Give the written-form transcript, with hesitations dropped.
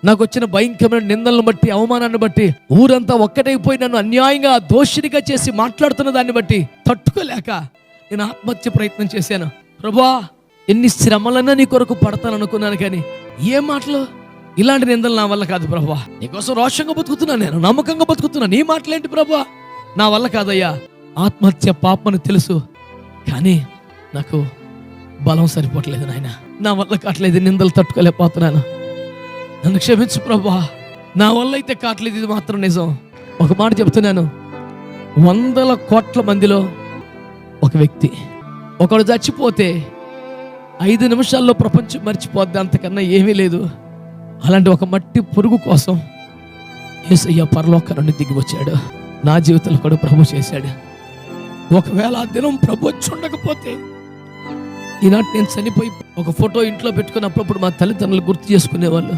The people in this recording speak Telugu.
నాకు వచ్చిన భయంకరమైన నిందలను బట్టి, అవమానాన్ని బట్టి, ఊరంతా ఒక్కటైపోయి నన్ను అన్యాయంగా దోషినిగా చేసి మాట్లాడుతున్న దాన్ని బట్టి తట్టుకోలేక నేను ఆత్మహత్య ప్రయత్నం చేశాను. ప్రభువా, ఎన్ని శ్రమలన్నా నీ కొరకు పడతాను అనుకున్నాను, కానీ ఏ మాటలు, ఇలాంటి నిందలు నా వల్ల కాదు ప్రభువా. నీకోసం రోషంగా బతుకుతున్నాను, నేను నమ్మకంగా బతుకుతున్నాను, నీ మాటలేంటి ప్రభువా, నా వల్ల కాదయ్యా. ఆత్మహత్య పాపమని తెలుసు, కానీ నాకు బలం సరిపోవట్లేదు నాయన, నా వల్ల కావట్లేదు, నిందలు తట్టుకోలేకపోతున్నాను, నన్ను క్షమించు ప్రభువా. నా వల్ల అయితే కావట్లేదు, ఇది మాత్రం నిజం. ఒక మాట చెప్తున్నాను, 100 కోట్ల మందిలో ఒక వ్యక్తి, ఒకడు చచ్చిపోతే 5 నిమిషాల్లో ప్రపంచం మర్చిపోద్ది, అంతకన్నా ఏమీ లేదు. అలాంటి ఒక మట్టి పురుగు కోసం యేసయ్య పరలోకం నుండి దిగి వచ్చాడు. నా జీవితంలో కూడా ప్రభు చేశాడు. ఒకవేళ ఆ దినం ప్రభు వచ్చి ఉండకపోతే ఈనాటి నేను చనిపోయి ఒక ఫోటో ఇంట్లో పెట్టుకున్నప్పుడు మా తల్లిదండ్రులు గుర్తు చేసుకునేవాళ్ళు.